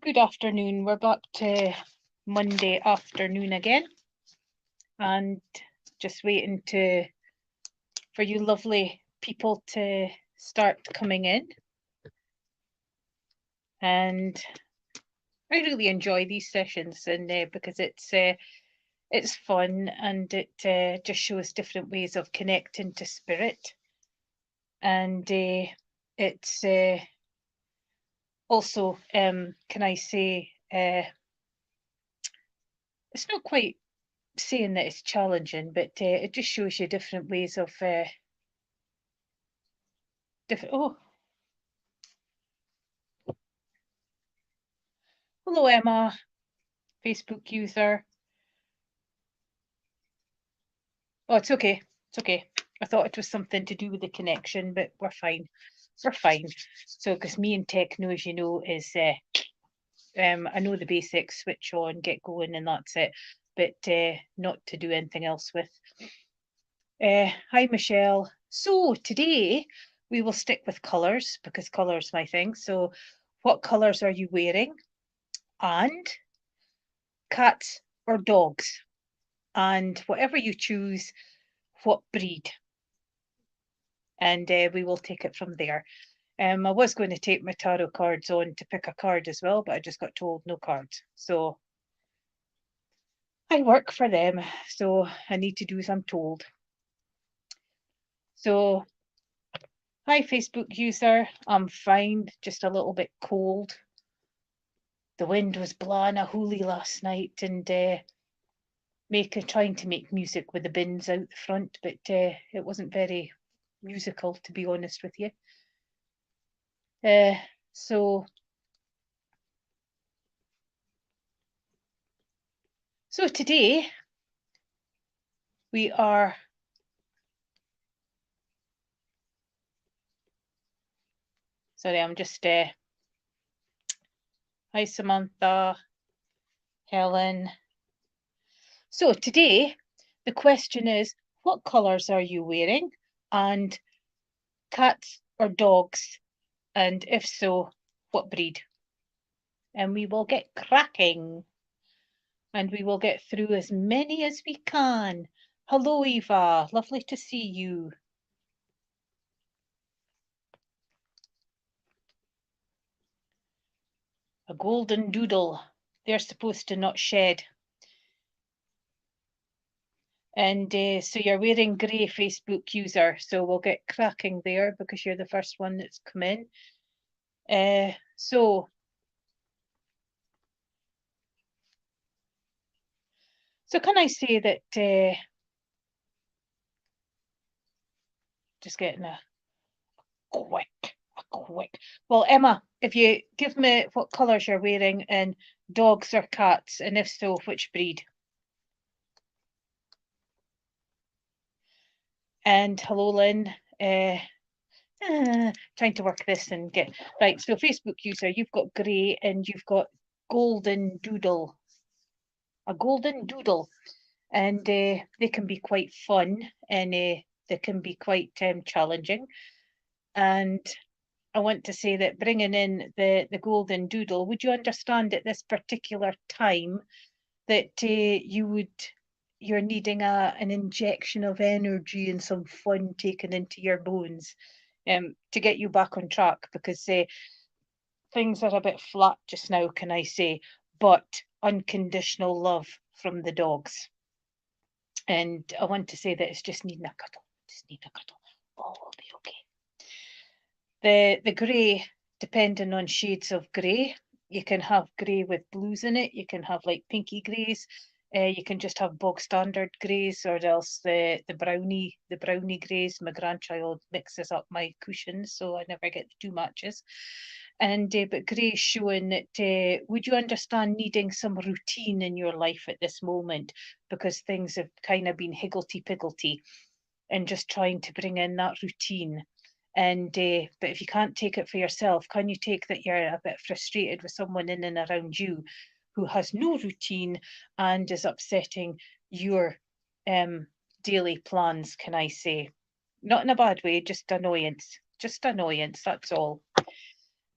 Good afternoon. We're back to Monday afternoon again, and just waiting for you lovely people to start coming in. And I really enjoy these sessions, and because it's fun and it just shows different ways of connecting to spirit, and it's also can I say it's not quite saying that it's challenging, but it just shows you different ways of different. Oh, hello, Emma, Facebook user. Oh, it's okay. It's okay. I thought it was something to do with the connection, but we're fine. We're fine. So, because me and techno, as you know, is I know the basics, switch on, get going, and that's it. But not to do anything else with. Hi, Michelle. So today we will stick with colours because colour's my thing. So, what colours are you wearing? And cats or dogs? And whatever you choose, what breed? And we will take it from there. I was going to take my tarot cards on to pick a card as well, but I just got told no cards. So I work for them, so I need to do as I'm told. So, hi, Facebook user. I'm fine, just a little bit cold. The wind was blowing a hoolie last night, and trying to make music with the bins out the front, but it wasn't very musical, to be honest with you. So today we are sorry, I'm just hi Samantha, Helen. So today the question is, what colours are you wearing? And cats or dogs? And if so, what breed? And we will get cracking. And we will get through as many as we can. Hello, Eva. Lovely to see you. A golden doodle. They're supposed to not shed. And so you're wearing grey, Facebook user. So we'll get cracking there because you're the first one that's come in. So can I say that just getting a quick. Well, Emma, if you give me what colours you're wearing and dogs or cats, and if so, which breed? And hello, Lynn. Trying to work this and get right. So Facebook user, you've got grey and you've got golden doodle. A golden doodle, and they can be quite fun and they can be quite challenging. And I want to say that bringing in the golden doodle, would you understand at this particular time that you're needing an injection of energy and some fun taken into your bones to get you back on track, because things are a bit flat just now, can I say, but unconditional love from the dogs. And I want to say that it's just needing a cuddle. Just need a cuddle. All will be okay. The grey, depending on shades of grey, you can have grey with blues in it. You can have like pinky greys. You can just have bog standard greys, or else the brownie greys. My grandchild mixes up my cushions, so I never get the two matches. And but grey showing that would you understand needing some routine in your life at this moment, because things have kind of been higgledy-piggledy, and just trying to bring in that routine. And but if you can't take it for yourself, can you take that you're a bit frustrated with someone in and around you who has no routine and is upsetting your daily plans, can I say? Not in a bad way, just annoyance. Just annoyance, that's all.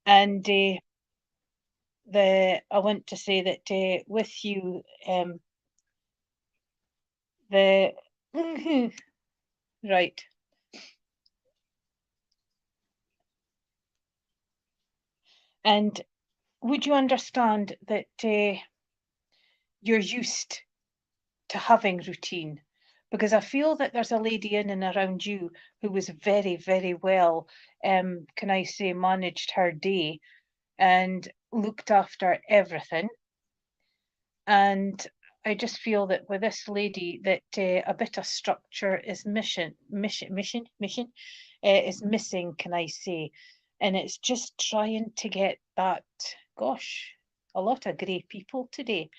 And I want to say that with you, the right. And would you understand that you're used to having routine? Because I feel that there's a lady in and around you who was very, very well, can I say, managed her day and looked after everything. And I just feel that with this lady that a bit of structure is is missing, can I say? And it's just trying to get that. Gosh, a lot of grey people today.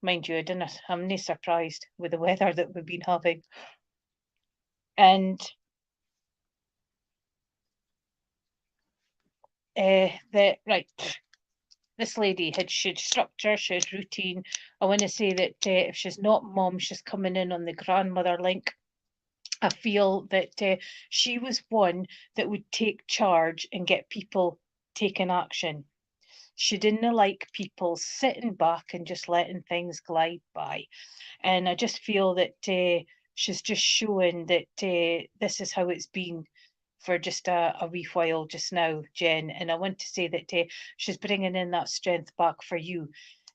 Mind you, I'm not surprised with the weather that we've been having. And right, this lady had structure, she had routine. I want to say that if she's not mom, she's coming in on the grandmother link. I feel that she was one that would take charge and get people taking action. She didn't like people sitting back and just letting things glide by. And I just feel that she's just showing that this is how it's been for just a wee while just now, Jen. And I want to say that she's bringing in that strength back for you.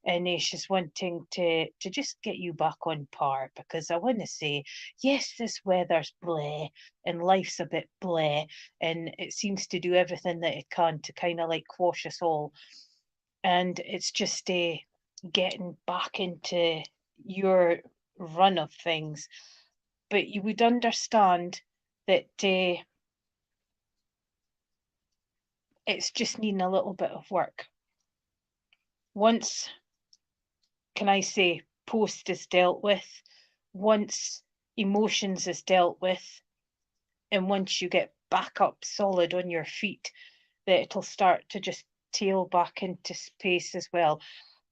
And she's wanting to just get you back on par, because I want to say, yes, this weather's bleh and life's a bit bleh, and it seems to do everything that it can to kind of like quash us all. And it's just getting back into your run of things. But you would understand that it's just needing a little bit of work. Once, can I say, post is dealt with, once emotions is dealt with, and once you get back up solid on your feet, that it'll start to just tail back into space as well.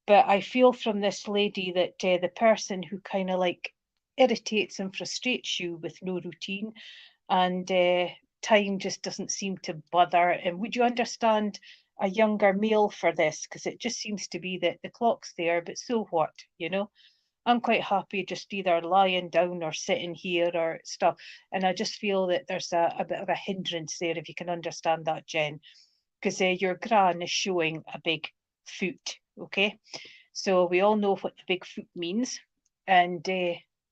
But I feel from this lady that the person who kind of like irritates and frustrates you with no routine, and time just doesn't seem to bother. And would you understand a younger male for this? Because it just seems to be that the clock's there, but so what, you know? I'm quite happy just either lying down or sitting here or stuff. And I just feel that there's a bit of a hindrance there, if you can understand that, Jen, because your gran is showing a big foot, okay? So we all know what the big foot means, and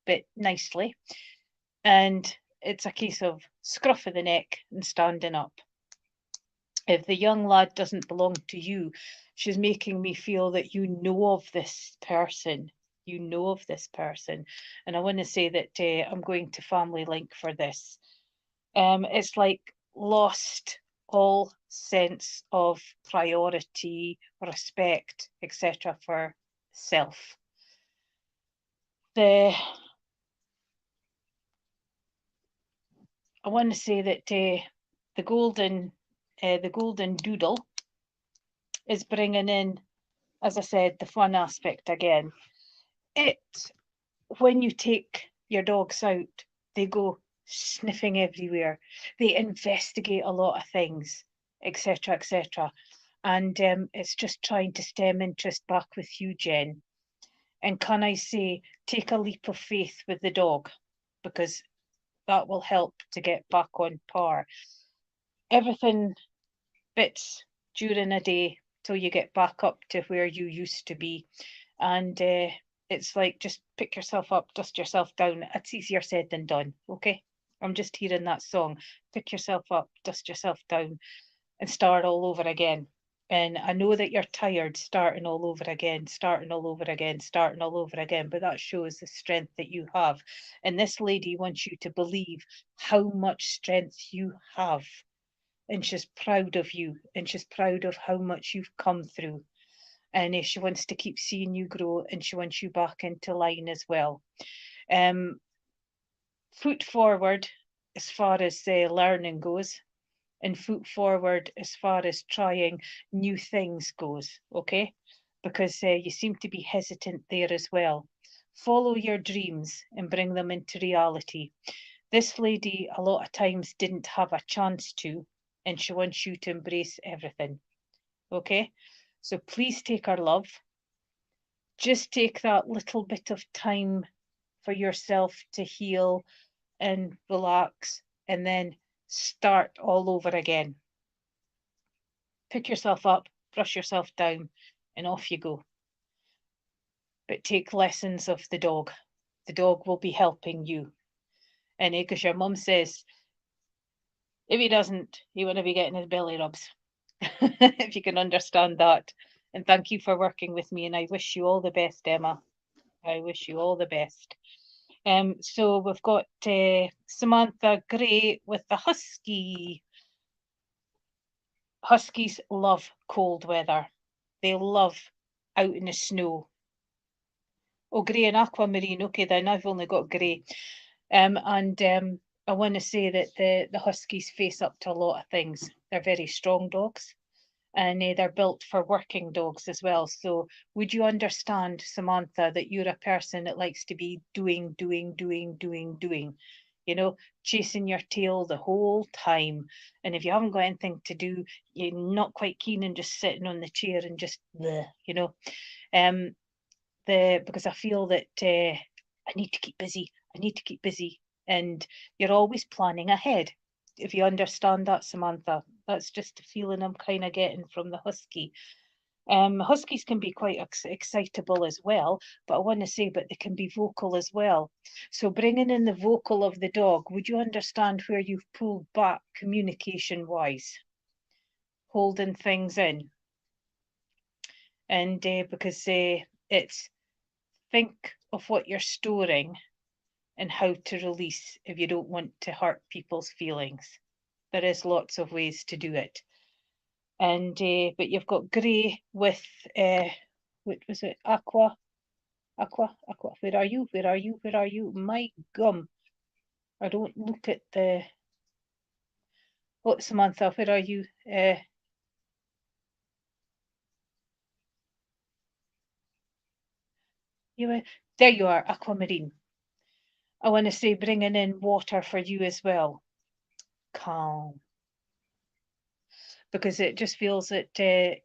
but nicely. And it's a case of scruff of the neck and standing up. If the young lad doesn't belong to you, she's making me feel that you know of this person. You know of this person. And I want to say that I'm going to Family Link for this. It's like lost all sense of priority, respect, etc. for self. The I want to say that the golden doodle is bringing in, as I said, the fun aspect again. It When you take your dogs out, they go sniffing everywhere. They investigate a lot of things, etc., etc. And it's just trying to stem interest back with you, Jen. And can I say, take a leap of faith with the dog, because that will help to get back on par. Everything bits during a day till you get back up to where you used to be. And it's like just pick yourself up, dust yourself down. It's easier said than done. Okay. I'm just hearing that song. Pick yourself up, dust yourself down, and start all over again. And I know that you're tired starting all over again, starting all over again, starting all over again, but that shows the strength that you have. And this lady wants you to believe how much strength you have. And she's proud of you, and she's proud of how much you've come through. And she wants to keep seeing you grow, and she wants you back into line as well. Um, Foot forward as far as learning goes, and foot forward as far as trying new things goes, okay? Because you seem to be hesitant there as well. Follow your dreams and bring them into reality. This lady, a lot of times, didn't have a chance to, and she wants you to embrace everything, okay? So please take our love. Just take that little bit of time for yourself to heal and relax, and then start all over again. Pick yourself up, brush yourself down, and off you go. But take lessons of the dog. The dog will be helping you. And because your mum says, if he doesn't, he wouldn't be getting his belly rubs. If you can understand that. And thank you for working with me, and I wish you all the best, Emma. I wish you all the best. So we've got Samantha Gray with the husky. Huskies love cold weather. They love out in the snow. Oh, grey and aquamarine. Okay, then I've only got grey. I want to say that the huskies face up to a lot of things. They're very strong dogs, and they're built for working dogs as well. So would you understand, Samantha, that you're a person that likes to be doing, you know, chasing your tail the whole time. And if you haven't got anything to do, you're not quite keen on just sitting on the chair and just, you know, because I feel that I need to keep busy. I need to keep busy. And you're always planning ahead. If you understand that, Samantha, that's just a feeling I'm kind of getting from the husky. Huskies can be quite excitable as well, but I want to say, but they can be vocal as well. So bringing in the vocal of the dog, would you understand where you've pulled back communication-wise? Holding things in. And because it's think of what you're storing and how to release if you don't want to hurt people's feelings. There is lots of ways to do it. And but you've got grey with what was it? Aqua. Where are you? Where are you? Where are you? My gum. I don't look at the. Oh, Samantha, where are you? There you are, aquamarine. I want to say bringing in water for you as well. Calm. Because it just feels that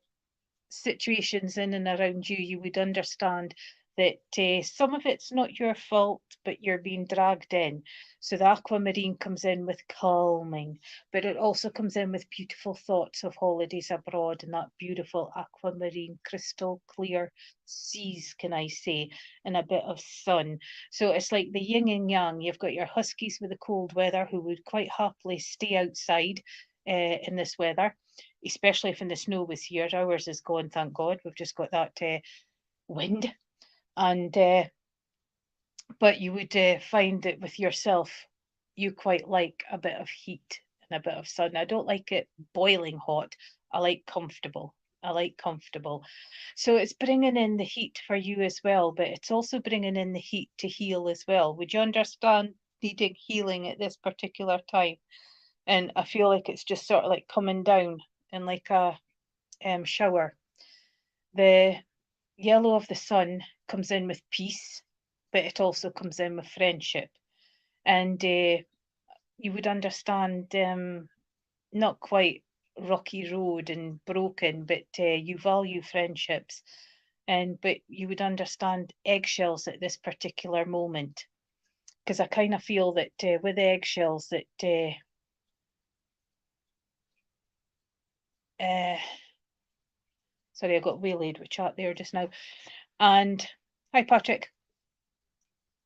situations in and around you, you would understand that some of it's not your fault, but you're being dragged in. So the aquamarine comes in with calming, but it also comes in with beautiful thoughts of holidays abroad and that beautiful aquamarine, crystal clear seas, can I say, and a bit of sun. So it's like the yin and yang. You've got your huskies with the cold weather who would quite happily stay outside in this weather, especially if the snow was here. Ours is gone, thank God. We've just got that wind. And but you would find that with yourself, you quite like a bit of heat and a bit of sun. I don't like it boiling hot. I like comfortable. I like comfortable. So it's bringing in the heat for you as well, but it's also bringing in the heat to heal as well. Would you understand needing healing at this particular time? And I feel like it's just sort of like coming down in like a shower. The yellow of the sun comes in with peace, but it also comes in with friendship. And you would understand not quite rocky road and broken, but you value friendships. And but you would understand eggshells at this particular moment. Because I kind of feel that with eggshells that sorry, I got waylaid with chat there just now. And hi, Patrick.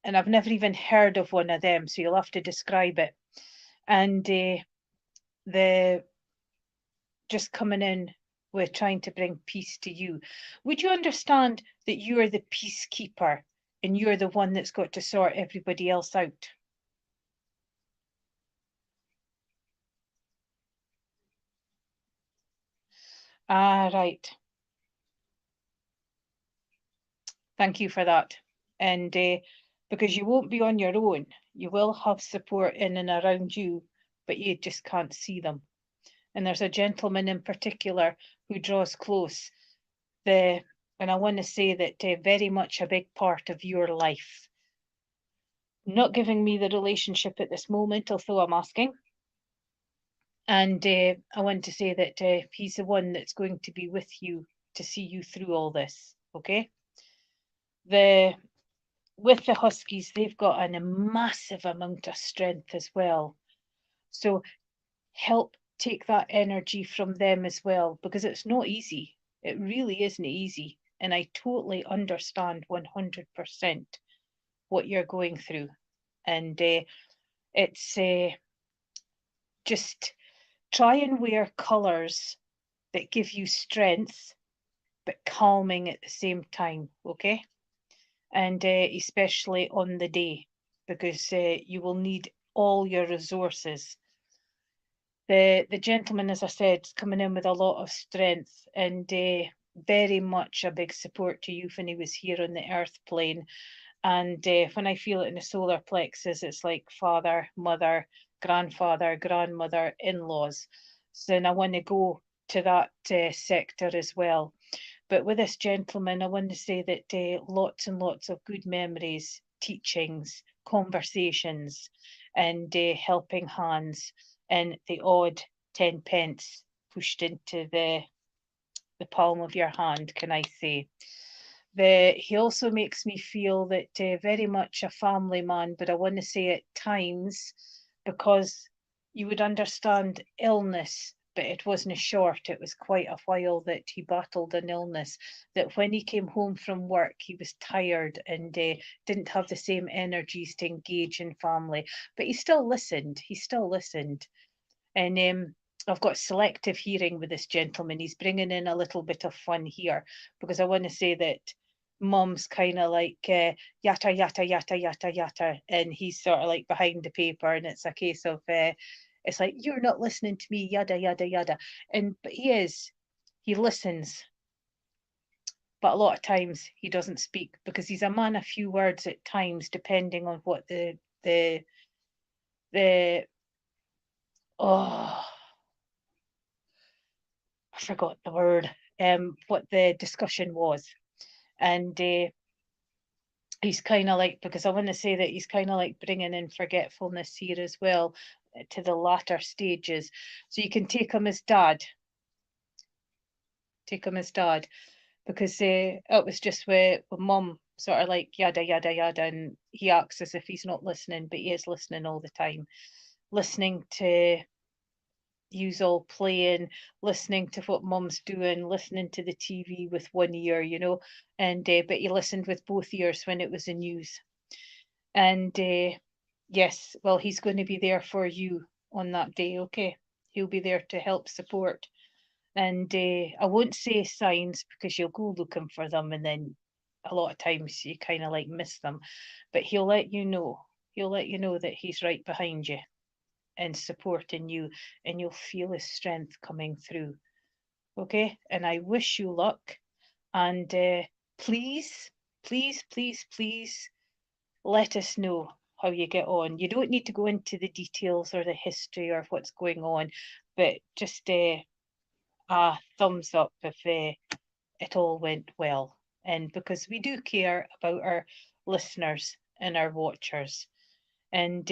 And I've never even heard of one of them, so you'll have to describe it. And the just coming in with trying to bring peace to you. Would you understand that you are the peacekeeper and you're the one that's got to sort everybody else out? Ah, right. Thank you for that. And because you won't be on your own, you will have support in and around you, but you just can't see them. And there's a gentleman in particular who draws close. And I want to say that very much a big part of your life. Not giving me the relationship at this moment, although I'm asking. And I want to say that he's the one that's going to be with you to see you through all this, okay? With the Huskies, they've got a massive amount of strength as well. So help take that energy from them as well, because it's not easy. It really isn't easy. And I totally understand 100% what you're going through. And it's just try and wear colours that give you strength, but calming at the same time, okay? And especially on the day, because you will need all your resources. The gentleman, as I said, is coming in with a lot of strength and very much a big support to you when he was here on the earth plane. And when I feel it in the solar plexus, it's like father, mother, grandfather, grandmother, in-laws. So and I want to go to that sector as well. But with this gentleman, I want to say that lots and lots of good memories, teachings, conversations, and helping hands, and the odd 10 pence pushed into the palm of your hand, can I say. He also makes me feel that very much a family man, but I want to say at times, because you would understand illness, but it wasn't short. It was quite a while that he battled an illness, that when he came home from work, he was tired and didn't have the same energies to engage in family. But he still listened. He still listened. And I've got selective hearing with this gentleman. He's bringing in a little bit of fun here, because I want to say that mum's kind of like yatta yatta yatta yatta yatta, and he's sort of like behind the paper, and it's a case of it's like, you're not listening to me, yada yada yada. But he listens, but a lot of times he doesn't speak, because he's a man of few words at times, depending on what the oh, I forgot the word, what the discussion was. And he's kind of like, because I want to say that he's kind of like bringing in forgetfulness here as well, to the latter stages. So you can take him as dad. Take him as dad, because it was just where mum sort of like yada yada yada, and he acts as if he's not listening, but he is listening all the time, listening to yous all playing, listening to what mum's doing, listening to the TV with one ear, and but he listened with both ears when it was the news. And yes, well, he's going to be there for you on that day, okay? He'll be there to help support. And I won't say signs, because you'll go looking for them, and then a lot of times you kind of like miss them. But he'll let you know. He'll let you know that he's right behind you and supporting you, and you'll feel his strength coming through. Okay? And I wish you luck. And please, please, please, please let us know how you get on. You don't need to go into the details or the history or what's going on, but just a thumbs up if it all went well. And because we do care about our listeners and our watchers, and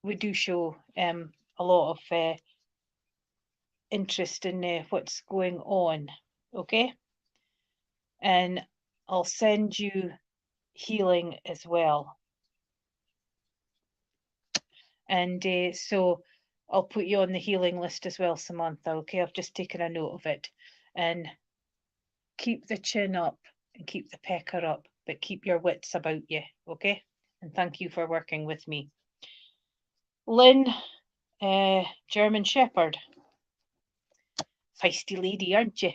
we do show a lot of interest in what's going on, okay? And I'll send you healing as well. And so I'll put you on the healing list as well, Samantha, okay? I've just taken a note of it. And keep the chin up and keep the pecker up, but keep your wits about you, okay? And thank you for working with me. Lynn, German Shepherd. Feisty lady, aren't you?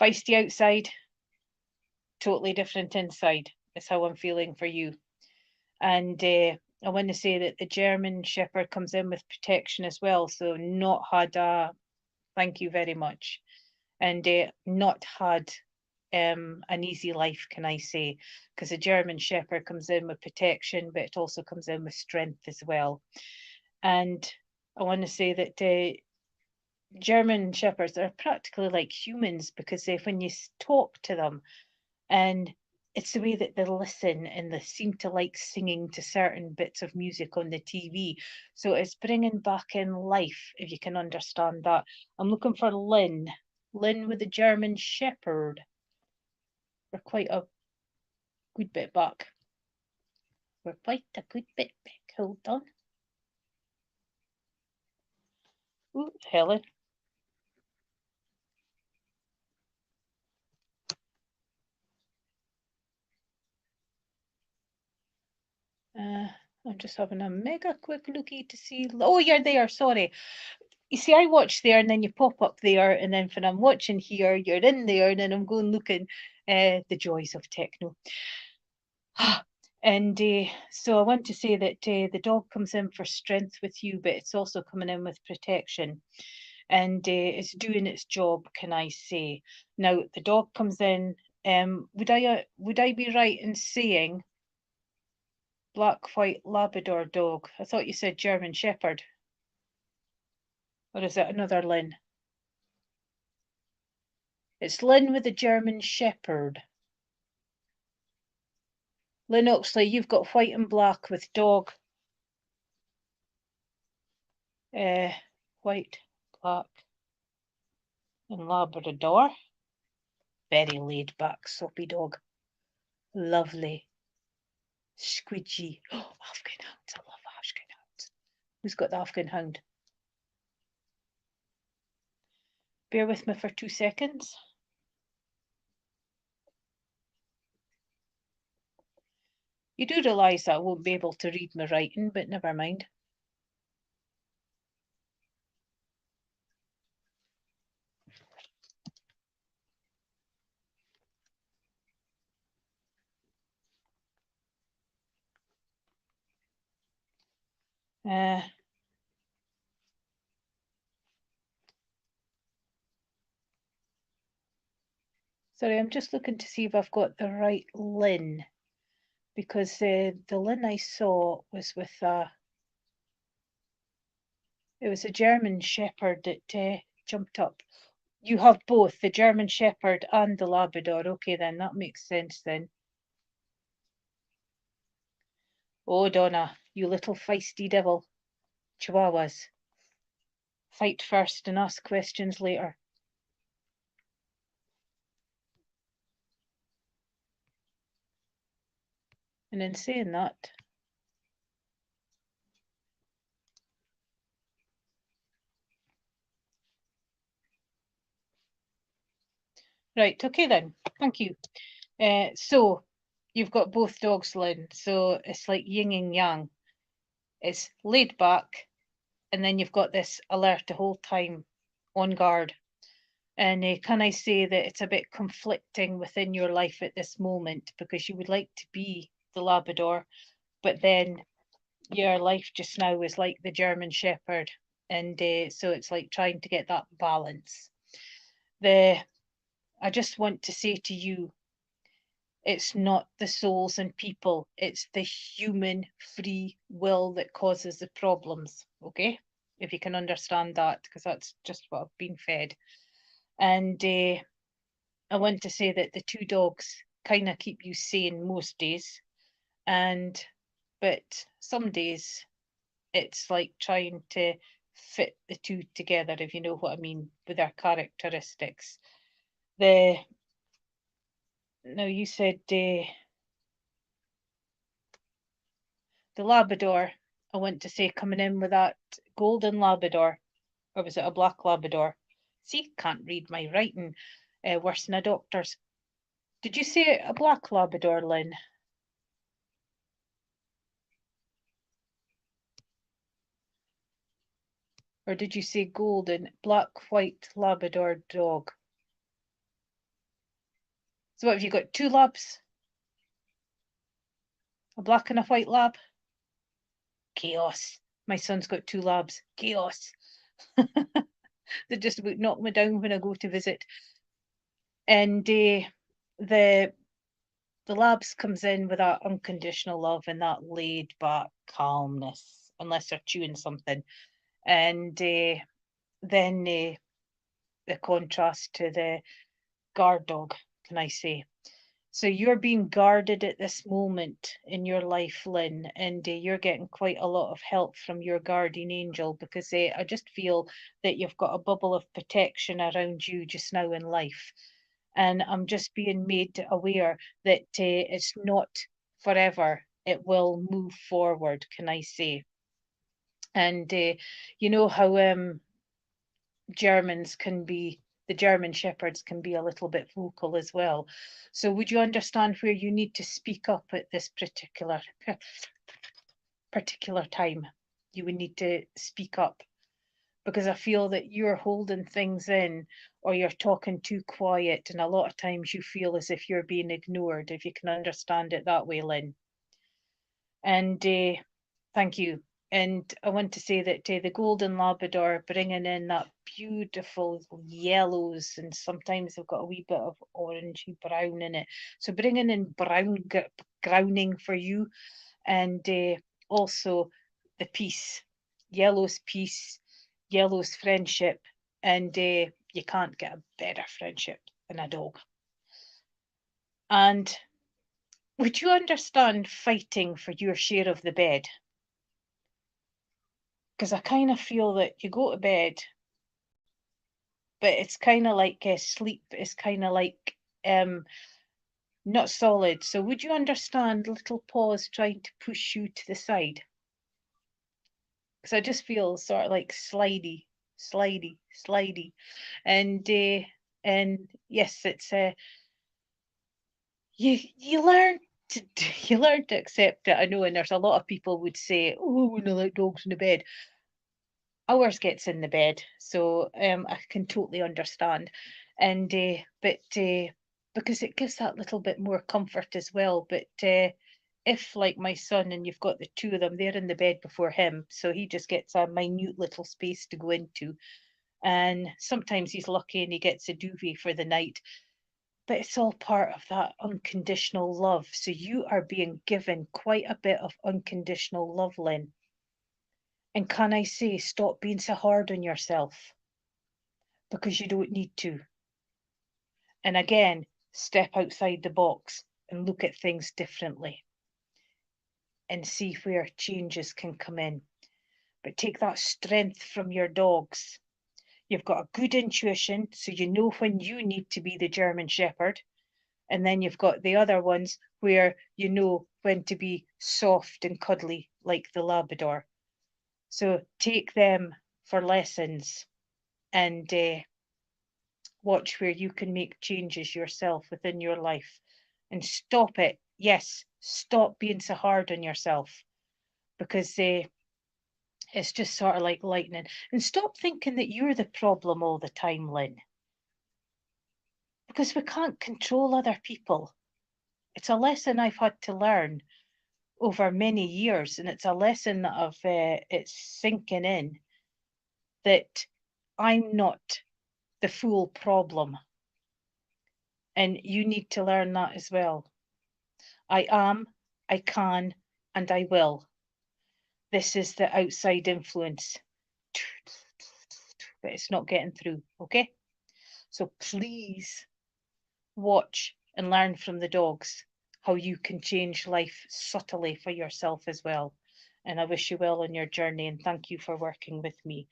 Feisty outside, totally different inside, is how I'm feeling for you. And I want to say that the German Shepherd comes in with protection as well, so not had a thank you very much, and not had an easy life, can I say, because the German Shepherd comes in with protection, but it also comes in with strength as well. And I want to say that German Shepherds are practically like humans, because when you talk to them, and it's the way that they listen and they seem to like singing to certain bits of music on the TV. So it's bringing back in life, if you can understand that. I'm looking for Lynn. Lynn with the German Shepherd. We're quite a good bit back. We're quite a good bit back. Hold on. Ooh, Helen. I'm just having a mega quick looky to see. Oh, you're there. Sorry. You see, I watch there and then you pop up there, and then when I'm watching here, you're in there, and then I'm going looking. The joys of techno. And so I want to say that the dog comes in for strength with you, but it's also coming in with protection. And it's doing its job, can I say. Now, the dog comes in. Would I be right in saying black, white, Labrador dog? I thought you said German Shepherd. Or is it another Lynn? It's Lynn with the German Shepherd. Lynn Oxley, you've got white and black with dog. White, black, and Labrador. Very laid back, soppy dog. Lovely. Squidgy. Oh, Afghan hounds. I love Afghan hounds. Who's got the Afghan hound? Bear with me for 2 seconds. You do realise that I won't be able to read my writing, but never mind. Sorry, I'm just looking to see if I've got the right Lynn, because the Lynn I saw was with it was a German Shepherd that jumped up. You have both, the German Shepherd and the Labrador. Okay, then that makes sense then. Oh, Donna, you little feisty devil. Chihuahuas. Fight first and ask questions later. And in saying that, right, okay then, thank you. So you've got both dogs, Lynn, so it's like yin and yang. It's laid back, and then you've got this alert the whole time, on guard. And can I say that it's a bit conflicting within your life at this moment, because you would like to be the Labrador, but then your life just now is like the German Shepherd, and so it's like trying to get that balance. I just want to say to you, it's not the souls and people, it's the human free will that causes the problems, okay? If you can understand that, because that's just what I've been fed. And I want to say that the two dogs kind of keep you sane most days, but some days it's like trying to fit the two together, if you know what I mean, with their characteristics. Now you said the Labrador, I want to say, coming in with that golden Labrador, or was it a black Labrador? See, can't read my writing, worse than a doctor's. Did you say a black Labrador, Lynn? Or did you say golden, black, white Labrador dog? So what have you got, 2 labs? A black and a white lab? Chaos. My son's got 2 labs. Chaos. They just about knock me down when I go to visit. And the labs comes in with that unconditional love and that laid back calmness, unless they're chewing something. And then the contrast to the guard dog, can I say. So you're being guarded at this moment in your life, Lynn, and you're getting quite a lot of help from your guardian angel, because I just feel that you've got a bubble of protection around you just now in life. And I'm just being made aware that it's not forever. It will move forward, can I say? And you know how Germans can be, the German shepherds can be a little bit vocal as well. So would you understand where you need to speak up at this particular time? You would need to speak up, because I feel that you're holding things in, or you're talking too quiet, and a lot of times you feel as if you're being ignored, if you can understand it that way, Lynn. And thank you. And I want to say that the golden Labrador, bringing in that beautiful yellows, and sometimes they've got a wee bit of orangey brown in it. So bringing in brown browning for you, and also the peace, yellow's peace, yellow's friendship, and you can't get a better friendship than a dog. And would you understand fighting for your share of the bed? Because I kind of feel that you go to bed, but it's kind of like sleep is kind of like not solid. So would you understand little paws trying to push you to the side? Because I just feel sort of like slidey, slidey, slidey, and yes, it's you learn to you learn to accept it. I know, and there's a lot of people would say, "Oh, we don't like dogs in the bed." Ours gets in the bed, so I can totally understand, and but because it gives that little bit more comfort as well. But if, like my son, and you've got the two of them, they're in the bed before him, so he just gets a minute little space to go into, and sometimes he's lucky and he gets a duvet for the night. But it's all part of that unconditional love. So you are being given quite a bit of unconditional love, Lynn. And can I say, stop being so hard on yourself, because you don't need to. And again, step outside the box and look at things differently and see where changes can come in. But take that strength from your dogs. You've got a good intuition, so you know when you need to be the German Shepherd. And then you've got the other ones where you know when to be soft and cuddly, like the Labrador. So take them for lessons, and watch where you can make changes yourself within your life, and stop it. Yes, stop being so hard on yourself, because it's just sort of like lightning. And stop thinking that you're the problem all the time, Lynn, because we can't control other people. It's a lesson I've had to learn over many years, and it's a lesson that it's sinking in, that I'm not the full problem, and you need to learn that as well. I am, I can, and I will. This is the outside influence, but it's not getting through, okay? So please watch and learn from the dogs how you can change life subtly for yourself as well. And I wish you well on your journey, and thank you for working with me.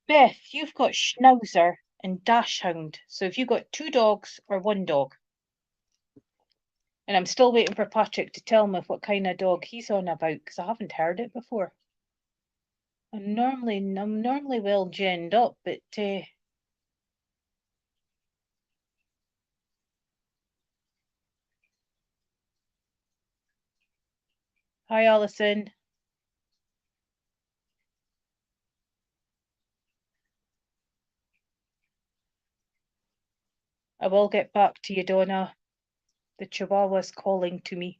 Beth, you've got Schnauzer and Dachshund. So have you got two dogs or one dog? And I'm still waiting for Patrick to tell me what kind of dog he's on about, because I haven't heard it before. I'm normally well ginned up, but hi, Alison. I will get back to you, Donna. The Chihuahua's calling to me.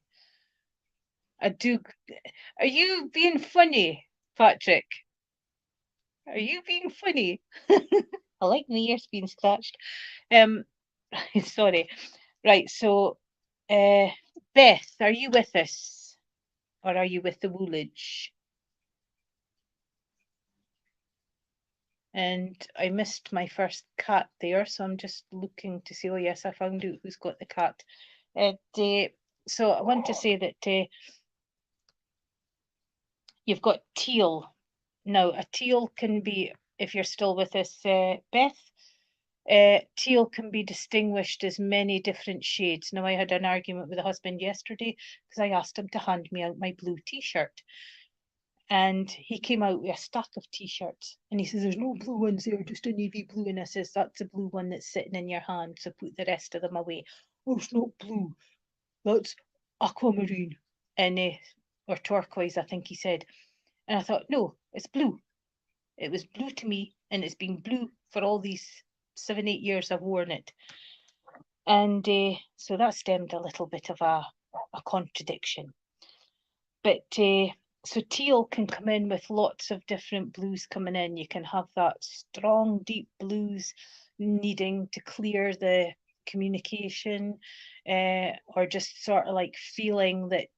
I do. Are you being funny, Patrick? Are you being funny? I like my ears being scratched. Um, sorry. Right, so Beth, are you with us? Or are you with the Woolage? and I missed my first cat there, so I'm just looking to see. Oh yes, I found out who's got the cat. And so I want to say that you've got teal. Now, a teal can be, if you're still with us, Beth, teal can be distinguished as many different shades. Now, I had an argument with a husband yesterday because I asked him to hand me out my blue t-shirt. And he came out with a stack of t-shirts and he says, there's no blue ones there, just a navy blue. And I says, that's the blue one that's sitting in your hand, so put the rest of them away. Oh, it's not blue, that's aquamarine and or turquoise, I think he said. And I thought, no, it's blue. It was blue to me, and it's been blue for all these 7, 8 years I've worn it. And so that stemmed a little bit of a contradiction. But so teal can come in with lots of different blues coming in. You can have that strong, deep blues needing to clear the communication, or just sort of like feeling that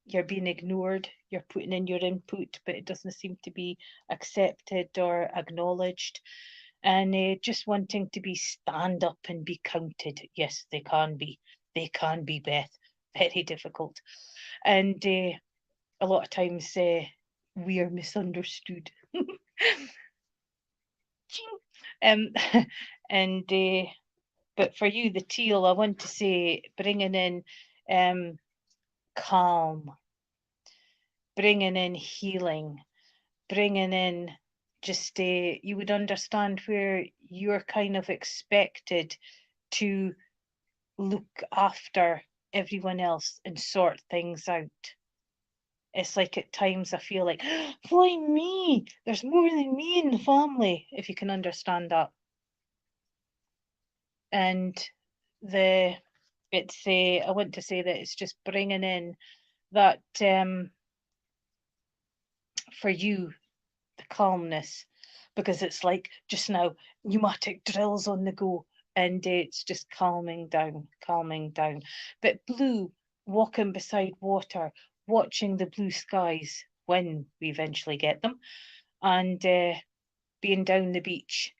you're being ignored, you're putting in your input, but it doesn't seem to be accepted or acknowledged. And just wanting to be stand up and be counted. Yes, they can be. They can be, Beth. Very difficult. And a lot of times we are misunderstood. um, and but for you, the teal, I want to say bringing in calm, bringing in healing, bringing in just you would understand where you're kind of expected to look after everyone else and sort things out. It's like at times I feel like, why me? There's more than me in the family, if you can understand that. And it's I want to say that it's just bringing in that for you, the calmness, because it's like just now pneumatic drills on the go, and it's just calming down, calming down. But blue, walking beside water, watching the blue skies when we eventually get them, and being down the beach,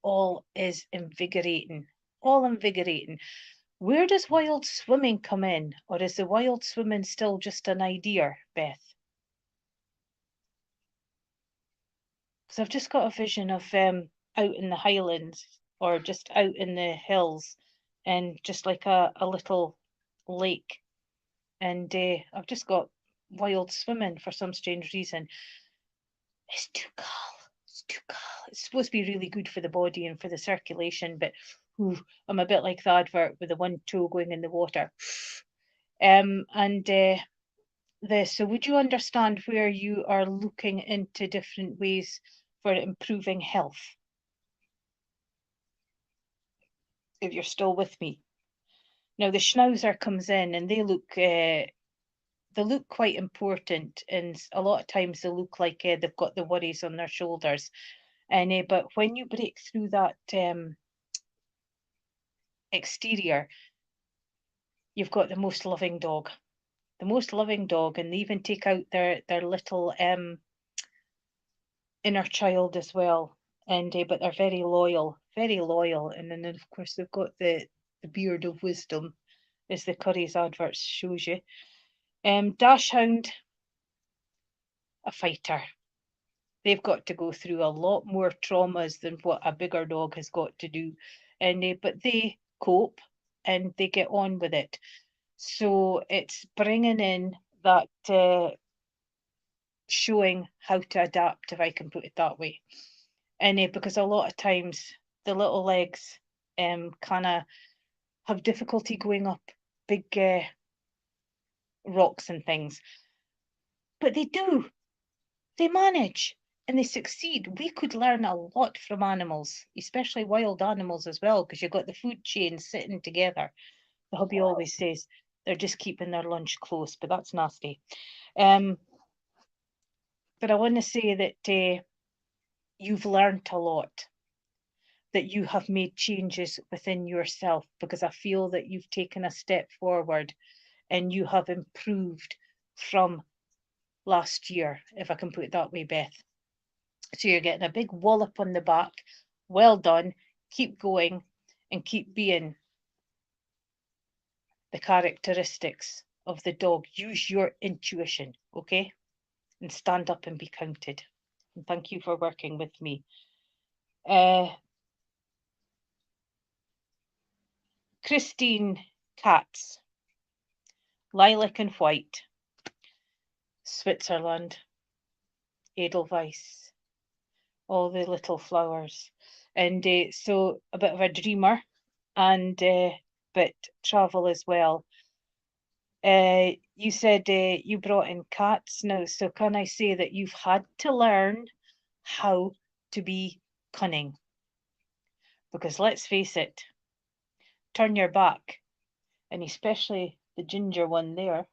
all is invigorating, all invigorating. Where does wild swimming come in, or is the wild swimming still just an idea, Beth? Because I've just got a vision of out in the Highlands or just out in the hills, and just like a little lake, and I've just got wild swimming for some strange reason. It's too cold. It's too cold. It's supposed to be really good for the body and for the circulation, but ooh, I'm a bit like the advert with the one toe going in the water. And so would you understand where you are looking into different ways for improving health? If you're still with me. Now the schnauzer comes in and they look quite important, and a lot of times they look like they've got the worries on their shoulders. And but when you break through that exterior, you've got the most loving dog. The most loving dog, and they even take out their little inner child as well. And but they're very loyal, very loyal. And then of course they've got the beard of wisdom, as the Curry's adverts shows you. Dachshund, a fighter. They've got to go through a lot more traumas than what a bigger dog has got to do. And but they cope and they get on with it. So it's bringing in that showing how to adapt, if I can put it that way. And because a lot of times the little legs kind of have difficulty going up big rocks and things, but they do. They manage and they succeed. We could learn a lot from animals, especially wild animals as well, because you've got the food chain sitting together. The hubby always says they're just keeping their lunch close, but that's nasty. But I want to say that you've learned a lot, that you have made changes within yourself, because I feel that you've taken a step forward and you have improved from last year, if I can put it that way, Beth. So you're getting a big wallop on the back. Well done. Keep going and keep being the characteristics of the dog. Use your intuition, okay? And stand up and be counted. And thank you for working with me. Christine Katz, lilac and white, Switzerland, Edelweiss, all the little flowers. And so a bit of a dreamer, and but travel as well. You said you brought in cats now, so can I say that you've had to learn how to be cunning? Because let's face it, turn your back, and especially the ginger one there,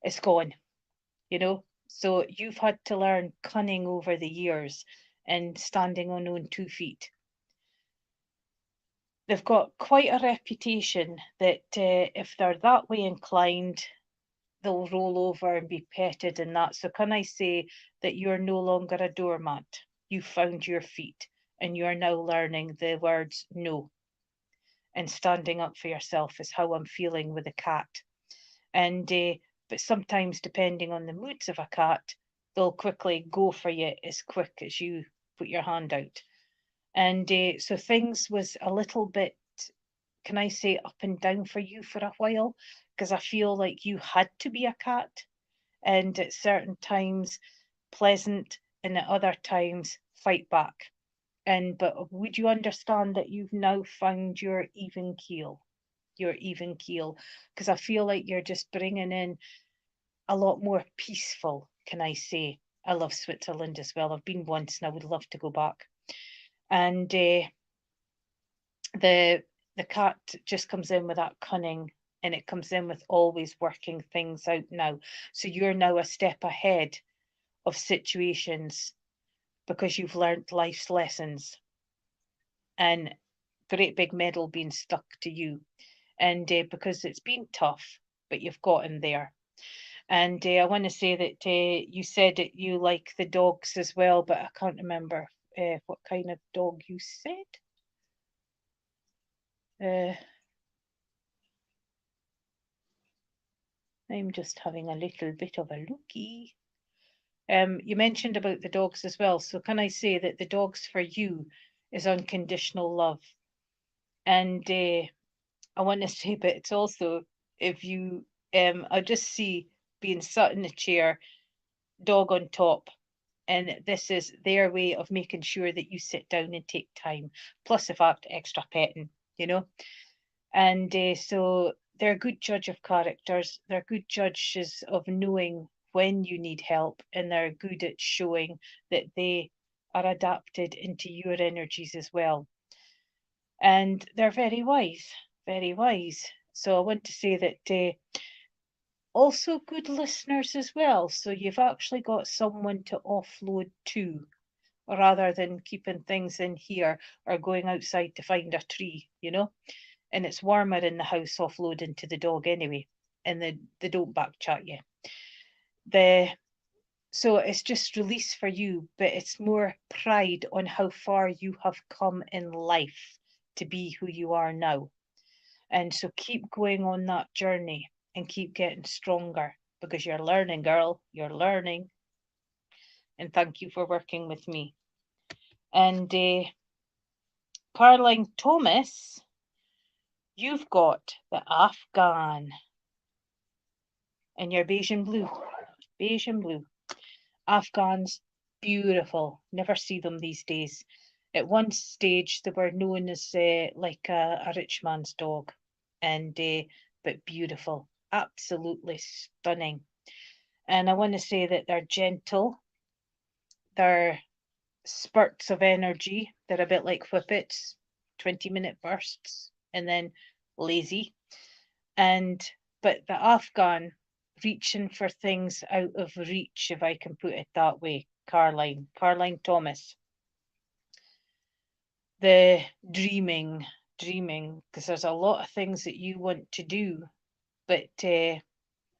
it's gone, you know? So you've had to learn cunning over the years and standing on own 2 feet. They've got quite a reputation that if they're that way inclined, they'll roll over and be petted and that. So can I say that you're no longer a doormat? You've found your feet and you're now learning the words no. And standing up for yourself is how I'm feeling with a cat. And but sometimes, depending on the moods of a cat, they'll quickly go for you as quick as you put your hand out. And so things was a little bit, can I say, up and down for you for a while, because I feel like you had to be a cat, and at certain times pleasant, and at other times fight back. And but would you understand that you've now found your even keel? Your even keel, because I feel like you're just bringing in a lot more peaceful, can I say. I love Switzerland as well. I've been once and I would love to go back. And the cat just comes in with that cunning, and it comes in with always working things out now. So you're now a step ahead of situations because you've learnt life's lessons, and great big medal being stuck to you. And because it's been tough, but you've gotten there. And I want to say that you said that you like the dogs as well, but I can't remember what kind of dog you said. I'm just having a little bit of a looky. You mentioned about the dogs as well. So can I say that the dogs for you is unconditional love? And I want to say, but it's also if you, I just see being sat in a chair, dog on top, and this is their way of making sure that you sit down and take time, plus the fact extra petting, you know. And so they're a good judge of characters, they're good judges of knowing when you need help, and they're good at showing that they are adapted into your energies as well. And they're very wise, very wise. So I want to say that also good listeners as well. So you've actually got someone to offload to, rather than keeping things in here or going outside to find a tree, you know. And it's warmer in the house offloading to the dog anyway, and they don't back chat you. So it's just release for you, but it's more pride on how far you have come in life to be who you are now. And so keep going on that journey and keep getting stronger, because you're learning, girl. You're learning. And thank you for working with me. And Caroline Thomas, you've got the Afghan and your beige and blue. Beige and blue. Afghans, beautiful. Never see them these days. At one stage, they were known as like a rich man's dog, and but beautiful, absolutely stunning. And I want to say that they're gentle. They're spurts of energy. They're a bit like whippets, 20-minute bursts, and then lazy. And but the Afghan reaching for things out of reach, if I can put it that way. Caroline Thomas. The dreaming, because there's a lot of things that you want to do, but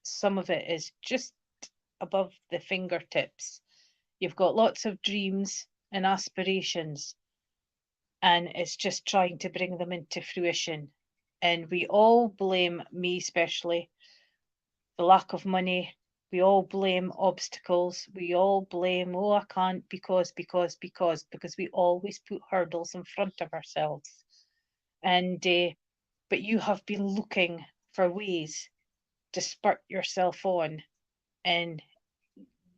some of it is just above the fingertips. You've got lots of dreams and aspirations, and it's just trying to bring them into fruition. And we all blame, me especially, the lack of money. We all blame obstacles. We all blame, oh, I can't because we always put hurdles in front of ourselves. And but you have been looking for ways to spurt yourself on and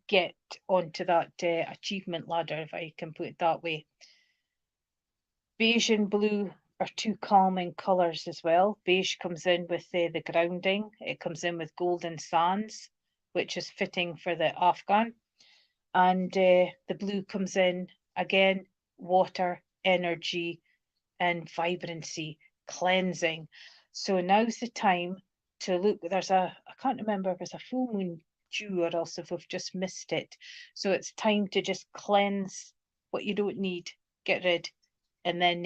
get onto that achievement ladder, if I can put it that way. Beige and blue are two calming colours as well. Beige comes in with the grounding. It comes in with golden sands, which is fitting for the Afghan. And the blue comes in, again, water, energy, and vibrancy, cleansing. So now's the time to look. I can't remember if it's a full moon due or else if we've just missed it. So it's time to just cleanse what you don't need, get rid, and then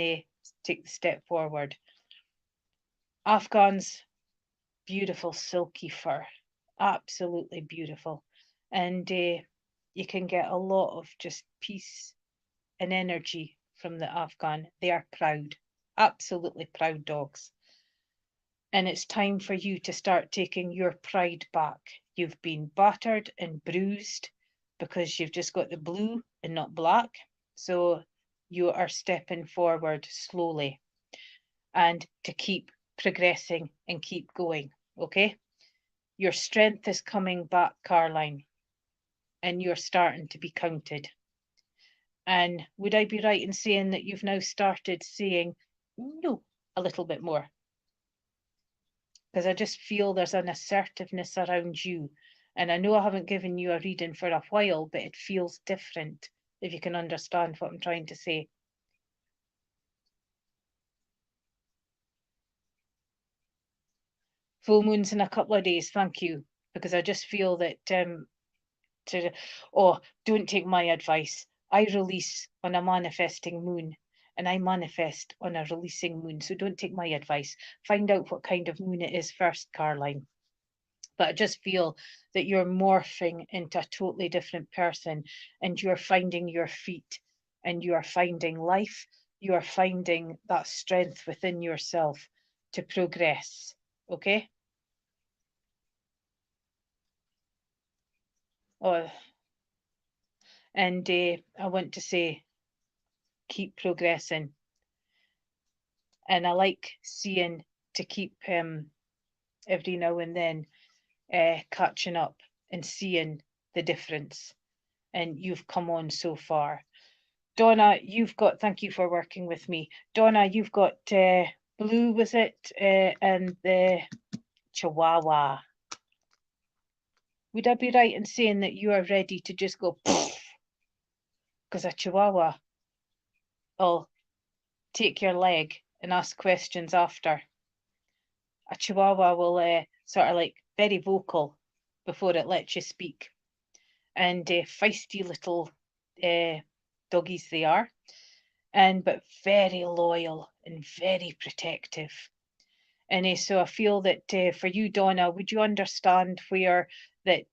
take the step forward. Afghans, beautiful silky fur, absolutely beautiful. And you can get a lot of just peace and energy from the Afghan. They are proud, absolutely proud dogs. And it's time for you to start taking your pride back. You've been battered and bruised because you've just got the blue and not black. So you are stepping forward slowly and to keep progressing and keep going, okay? Your strength is coming back, Caroline, and you're starting to be counted. And would I be right in saying that you've now started saying no a little bit more? Because I just feel there's an assertiveness around you. And I know I haven't given you a reading for a while, but it feels different, if you can understand what I'm trying to say. Full moon's in a couple of days, thank you. Because I just feel that, don't take my advice. I release on a manifesting moon and I manifest on a releasing moon. So don't take my advice. Find out what kind of moon it is first, Caroline. But I just feel that you're morphing into a totally different person and you're finding your feet and you are finding life. You are finding that strength within yourself to progress. Okay? Oh, and I want to say, keep progressing. And I like seeing to keep every now and then catching up and seeing the difference. And you've come on so far. Donna, you've got, thank you for working with me. Donna, you've got blue, was it? And the Chihuahua. Would I be right in saying that you are ready to just go, because a Chihuahua will take your leg and ask questions after. A Chihuahua will sort of like very vocal before it lets you speak. And feisty little doggies they are, but very loyal and very protective. And so I feel that for you, Donna, would you understand where that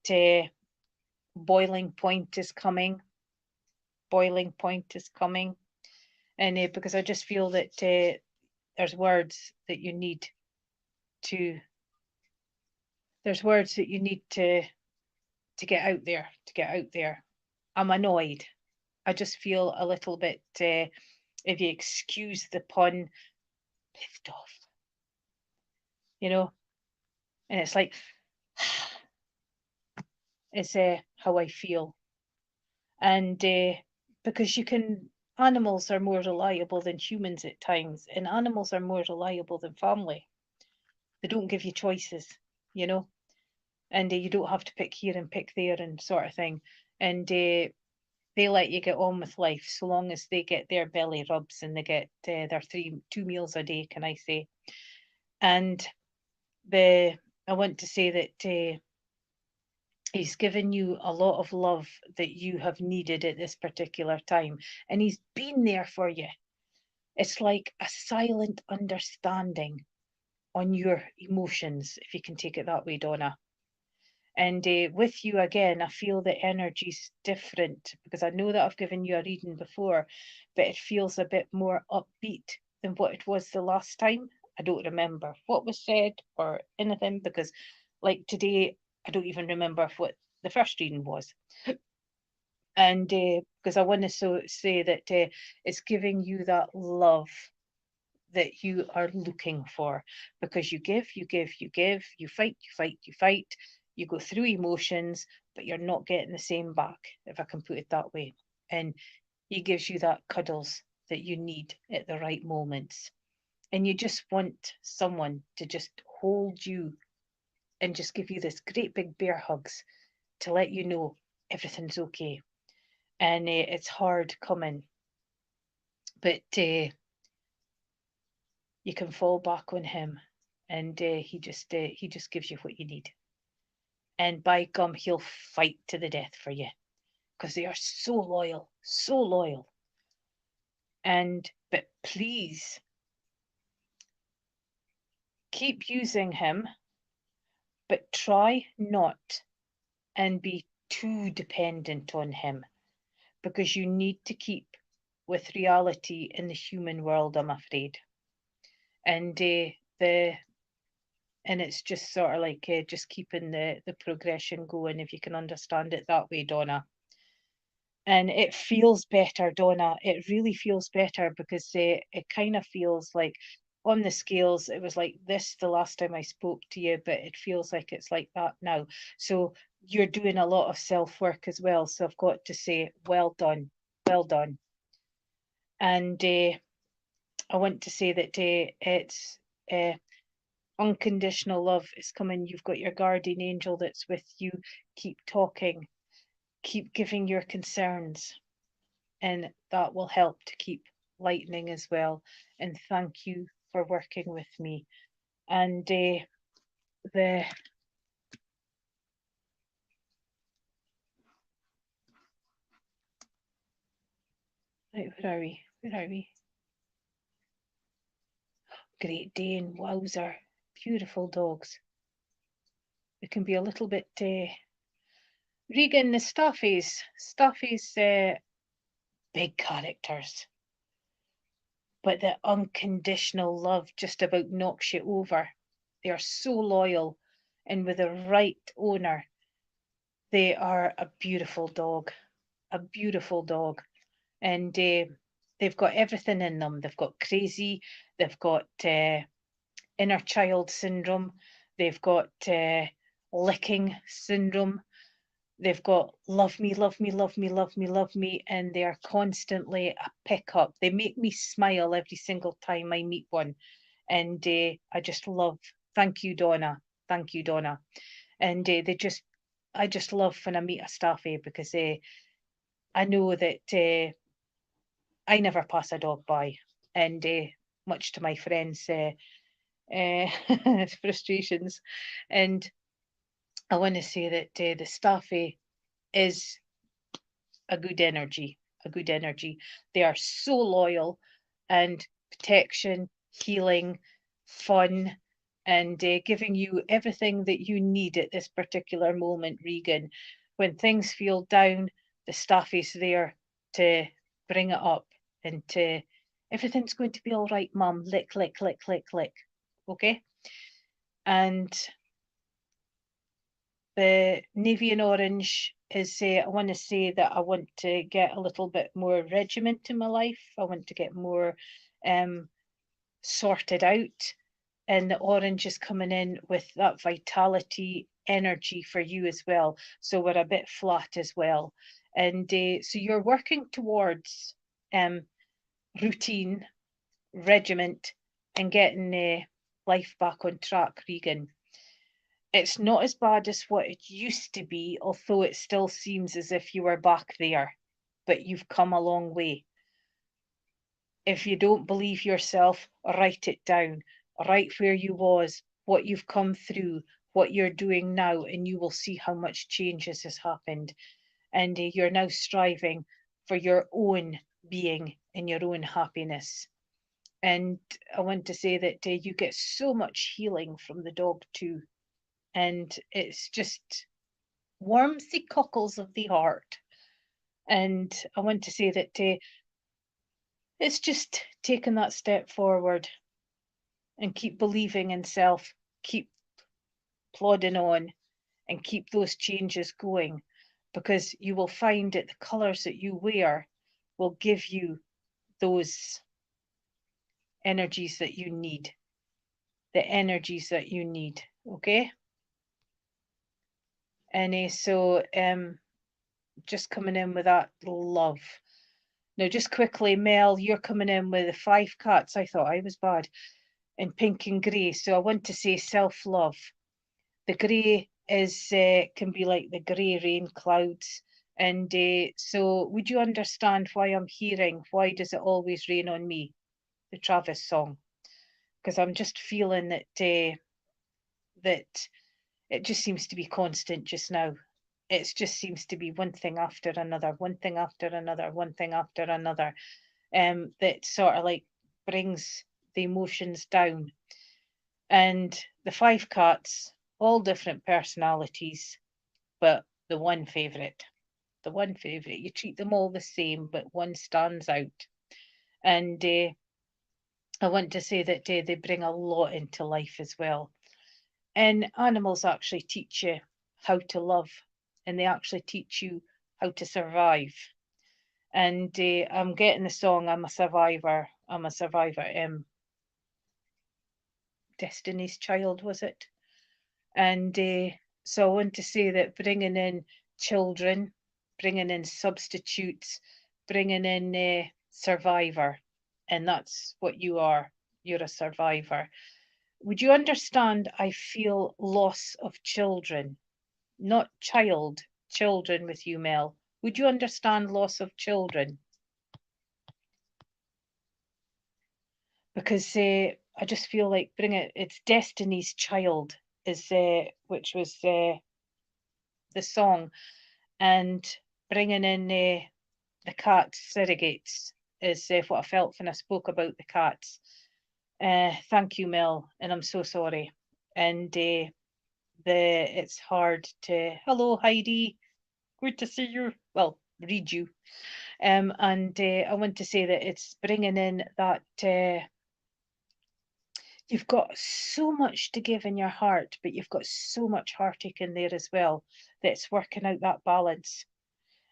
boiling point is coming? Boiling point is coming. And because I just feel that there's words that you need to get out there. I'm annoyed. I just feel a little bit, if you excuse the pun, pissed off, and it's like, it's how I feel. And because animals are more reliable than humans at times, and animals are more reliable than family. They don't give you choices, and you don't have to pick here and pick there and sort of thing. And they let you get on with life so long as they get their belly rubs and they get their 2 meals a day, can I say. And I want to say that he's given you a lot of love that you have needed at this particular time, and he's been there for you. It's like a silent understanding on your emotions, if you can take it that way, Donna. And with you again, I feel the energy's different, because I know that I've given you a reading before, but it feels a bit more upbeat than what it was the last time. I don't remember what was said or anything, because like today, I don't even remember what the first reading was. And because I want to say that it's giving you that love that you are looking for, because you give, you give, you give, you fight, you fight, you fight, you go through emotions, but you're not getting the same back, if I can put it that way. And he gives you that cuddles that you need at the right moments. And you just want someone to just hold you and just give you this great big bear hugs to let you know everything's okay. And it's hard coming, but you can fall back on him, and he just gives you what you need. And by gum, he'll fight to the death for you, because they are so loyal, so loyal. And but please keep using him, but try not and be too dependent on him, because you need to keep with reality in the human world, I'm afraid. And the and it's just sort of like just keeping the progression going, if you can understand it that way, Donna. And it feels better, Donna. It really feels better, because it kind of feels like on the scales, it was like this the last time I spoke to you, but it feels like it's like that now. So you're doing a lot of self work as well. So I've got to say, well done, well done. And I want to say that it's uh, unconditional love is coming. You've got your guardian angel that's with you. Keep talking, keep giving your concerns, and that will help to keep lightning as well. And thank you for working with me. And the right, where are we? Where are we? Great Dane, wowzer, beautiful dogs. It can be a little bit. Regan, the Staffies, big characters, but the unconditional love just about knocks you over. They are so loyal, and with the right owner, they are a beautiful dog, a beautiful dog. And they've got everything in them. They've got crazy, they've got inner child syndrome, they've got licking syndrome, they've got love me, love me, love me, love me, love me, and they are constantly a pickup. They make me smile every single time I meet one. And I just love, thank you, Donna. Thank you, Donna. And I just love when I meet a staffy, because I know that I never pass a dog by. And much to my friends' frustrations. And I want to say that the staffy is a good energy, a good energy. They are so loyal, and protection, healing, fun, and giving you everything that you need at this particular moment, Regan. When things feel down, the staff is there to bring it up, and to everything's going to be all right, Mum. Lick, lick, lick, lick, lick. Okay? And the navy and orange is, I want to say that I want to get a little bit more regiment in my life. I want to get more sorted out. And the orange is coming in with that vitality, energy for you as well. So we're a bit flat as well. And so you're working towards routine, regiment, and getting life back on track, Regan. It's not as bad as what it used to be, although it still seems as if you were back there, but you've come a long way. If you don't believe yourself, write it down. Write where you was, what you've come through, what you're doing now, and you will see how much changes has happened. And you're now striving for your own being and your own happiness. And I want to say that you get so much healing from the dog too. And it's just warms the cockles of the heart. And I want to say that it's just taking that step forward and keep believing in self, keep plodding on, and keep those changes going, because you will find that the colours that you wear will give you those energies that you need, the energies that you need. Okay. And so just coming in with that love. Now, just quickly, Mel, you're coming in with the 5 cats. I thought I was bad. In pink and grey. So I want to say self-love. The grey is can be like the grey rain clouds. And so would you understand why I'm hearing Why Does It Always Rain on Me? The Travis song. Because I'm just feeling that that it just seems to be constant just now. It just seems to be one thing after another, one thing after another, one thing after another, that sort of like brings the emotions down. And the 5 cats, all different personalities, but the one favourite. The one favourite. You treat them all the same, but one stands out. And I want to say that they bring a lot into life as well. And animals actually teach you how to love, and they actually teach you how to survive. And I'm getting the song I'm a Survivor. I'm a Survivor. Destiny's Child, was it? And so I want to say that bringing in children, bringing in substitutes, bringing in survivor, and that's what you are. You're a survivor. Would you understand? I feel loss of children, not child, children with you, Mel. Would you understand loss of children? Because I just feel like it's Destiny's Child is which was the song, and bringing in the cat surrogates is what I felt when I spoke about the cats. Thank you, Mel, and I'm so sorry. And it's hard to. Hello, Heidi. Good to see you. Well, read you. And I want to say that it's bringing in that. You've got so much to give in your heart, but you've got so much heartache in there as well. That's working out that balance,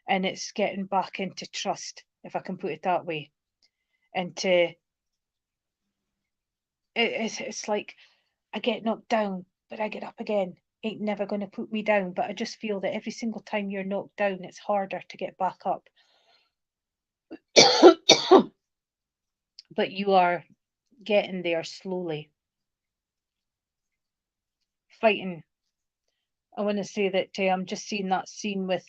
and it's getting back into trust, if I can put it that way. And it's like I get knocked down, but I get up again. Ain't never going to put me down. But I just feel that every single time you're knocked down, it's harder to get back up. But you are getting there slowly, fighting. I want to say that I'm just seeing that scene with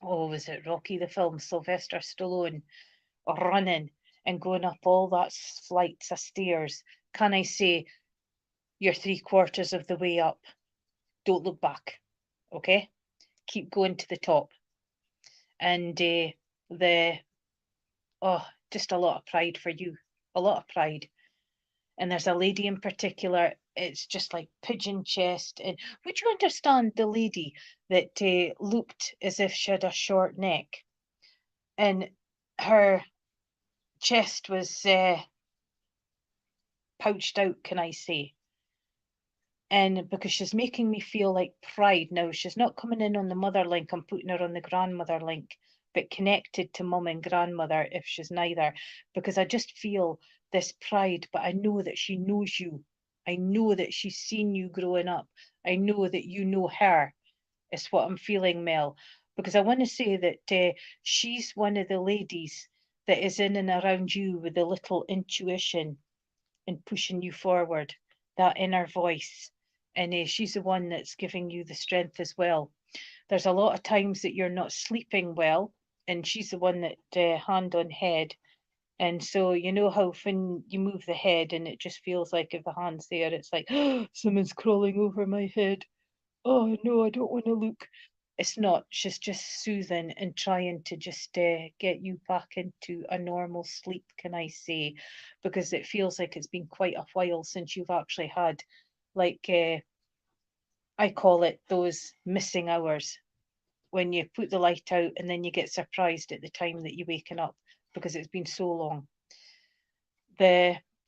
was it Rocky the film? Sylvester Stallone running and going up all that flights of stairs. Can I say you're 3/4 of the way up? Don't look back, okay? Keep going to the top. And just a lot of pride for you, a lot of pride. And there's a lady in particular, it's just like pigeon chest. And would you understand the lady that looked as if she had a short neck, and her chest was pouched out, can I say? And because she's making me feel like pride now, she's not coming in on the mother link, I'm putting her on the grandmother link, but connected to mum and grandmother if she's neither, because I just feel this pride, but I know that she knows you. I know that she's seen you growing up. I know that you know her, is what I'm feeling, Mel, because I want to say that she's one of the ladies that is in and around you with a little intuition and pushing you forward, that inner voice. And she's the one that's giving you the strength as well. There's a lot of times that you're not sleeping well, and she's the one that hand on head. And so you know how when you move the head and it just feels like if the hand's there, it's like, oh, someone's crawling over my head. Oh no, I don't want to look. It's not. She's just soothing and trying to just get you back into a normal sleep, can I say? Because it feels like it's been quite a while since you've actually had like I call it those missing hours, when you put the light out and then you get surprised at the time that you're waking up because it's been so long.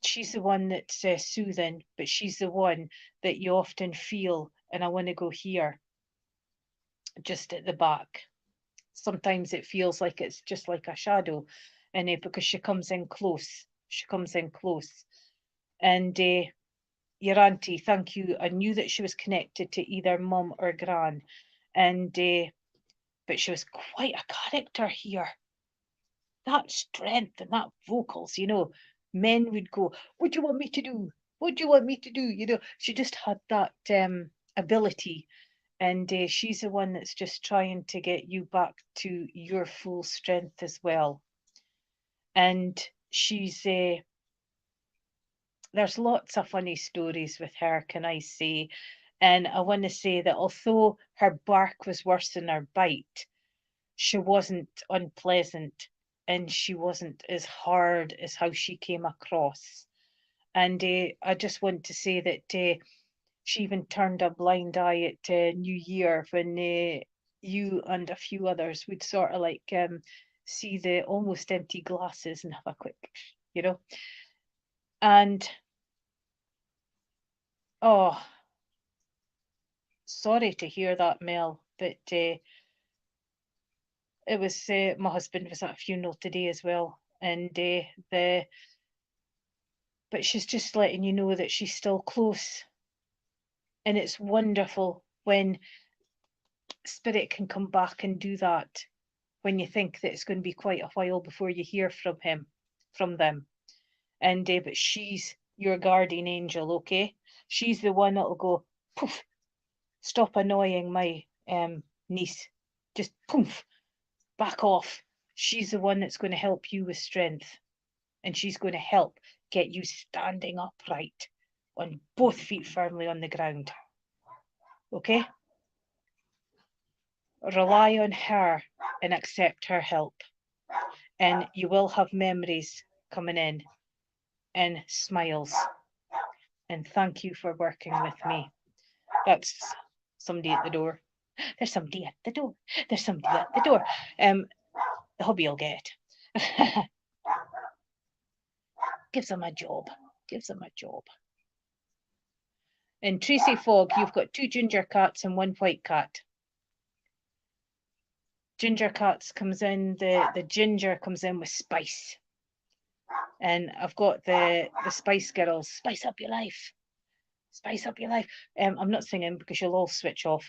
She's the one that's soothing, but she's the one that you often feel, and I want to go here, just at the back. Sometimes it feels like it's just like a shadow, and because she comes in close. She comes in close. And your auntie, thank you. I knew that she was connected to either mum or gran, and but she was quite a character here. That strength and that vocals, men would go, "What do you want me to do? What do you want me to do?" She just had that ability, and she's the one that's just trying to get you back to your full strength as well. And there's lots of funny stories with her, can I say? And I want to say that although her bark was worse than her bite, she wasn't unpleasant, and she wasn't as hard as how she came across. And I just want to say that she even turned a blind eye at New Year when you and a few others would sort of like see the almost empty glasses and have a quick, And oh, sorry to hear that, Mel, but it was my husband was at a funeral today as well, and but she's just letting you know that she's still close. And it's wonderful when spirit can come back and do that, when you think that it's going to be quite a while before you hear from them. And but she's your guardian angel, okay? She's the one that'll go, poof, stop annoying my niece. Just poof, back off. She's the one that's going to help you with strength. And she's going to help get you standing upright on both feet firmly on the ground. Okay? Rely on her and accept her help. And you will have memories coming in and smiles. And thank you for working with me. That's somebody at the door. There's somebody at the door. There's somebody at the door. The hubby will get it. Gives them a job. Gives them a job. In Tracy Fogg, you've got 2 ginger cats and 1 white cat. Ginger cats comes in, the ginger comes in with spice. And I've got the Spice Girls, spice up your life. Spice up your life. I'm not singing because you'll all switch off.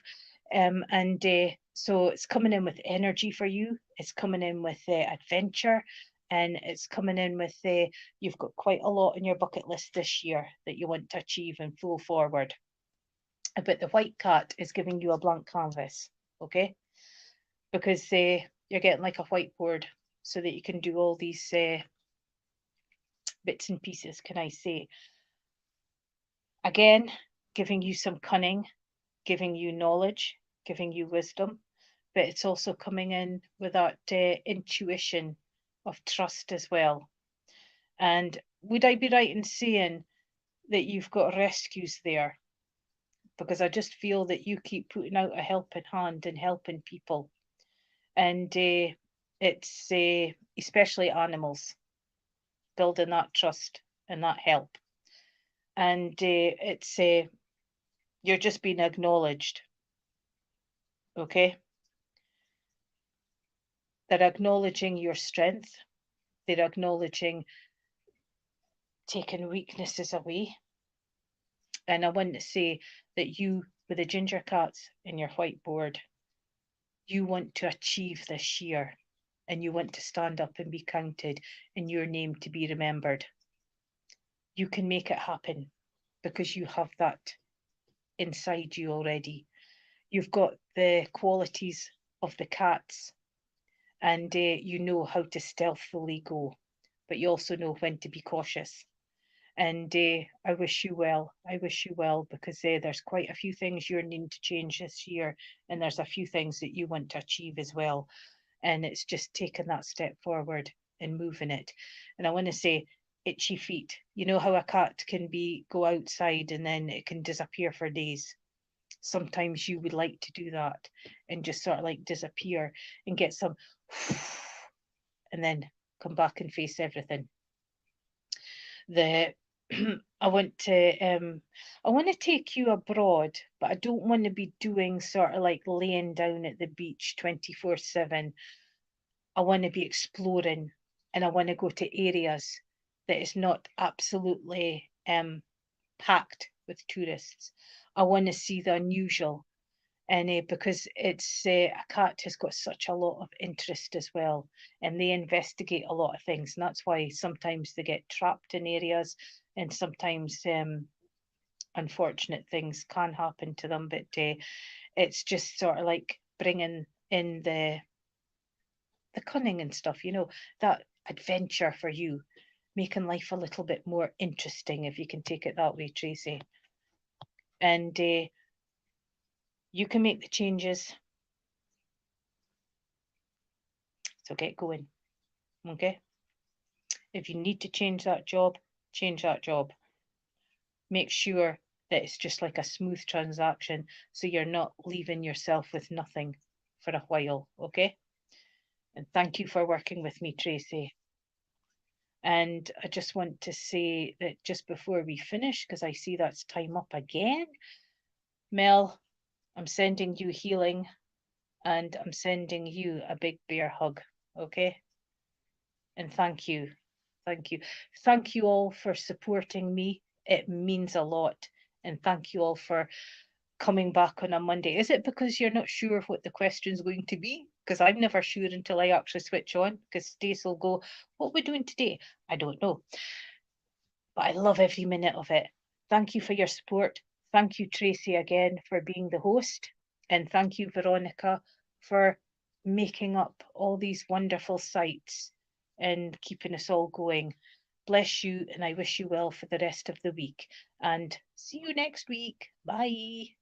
So it's coming in with energy for you. It's coming in with adventure, and it's coming in with you've got quite a lot on your bucket list this year that you want to achieve and flow forward. But the white cat is giving you a blank canvas, okay? Because you're getting like a whiteboard so that you can do all these bits and pieces, can I say? Again, giving you some cunning, giving you knowledge, giving you wisdom, but it's also coming in with that intuition of trust as well. And would I be right in saying that you've got rescues there? Because I just feel that you keep putting out a helping hand and helping people. And it's especially animals, building that trust and that help. And it's you're just being acknowledged, okay? They're acknowledging your strength. They're acknowledging taking weaknesses away. And I want to say that you, with the ginger cats in your whiteboard, you want to achieve this year, and you want to stand up and be counted and your name to be remembered. You can make it happen because you have that inside you already. You've got the qualities of the cats, and you know how to stealthily go, but you also know when to be cautious. And I wish you well. I wish you well, because there's quite a few things you're needing to change this year, and there's a few things that you want to achieve as well. And it's just taking that step forward and moving it. And I want to say, itchy feet. You know how a cat can go outside and then it can disappear for days. sometimes you would like to do that and just sort of like disappear and get some and then come back and face everything. The I want to take you abroad, but I don't want to be doing sort of like laying down at the beach 24/7. I want to be exploring, and I want to go to areas that is not absolutely packed with tourists. I want to see the unusual, and because it's a cat has got such a lot of interest as well, and they investigate a lot of things, and that's why sometimes they get trapped in areas, and sometimes unfortunate things can happen to them. But it's just sort of like bringing in the cunning and stuff, that adventure for you, making life a little bit more interesting, if you can take it that way, Tracy. And you can make the changes. So get going. Okay. If you need to change that job, change that job. Make sure that it's just like a smooth transaction, so you're not leaving yourself with nothing for a while. Okay. And thank you for working with me, Tracy. And I just want to say that just before we finish, because I see that's time up again, Mel, I'm sending you healing, and I'm sending you a big bear hug. Okay. And thank you. Thank you. Thank you all for supporting me. It means a lot. And thank you all for coming back on a Monday. Is it because you're not sure what the question's going to be? Because I'm never sure until I actually switch on, because Stace will go, what are we doing today? I don't know. But I love every minute of it. Thank you for your support. Thank you, Tracy, again for being the host. And thank you, Veronica, for making up all these wonderful sites and keeping us all going. Bless you, and I wish you well for the rest of the week. And see you next week. Bye.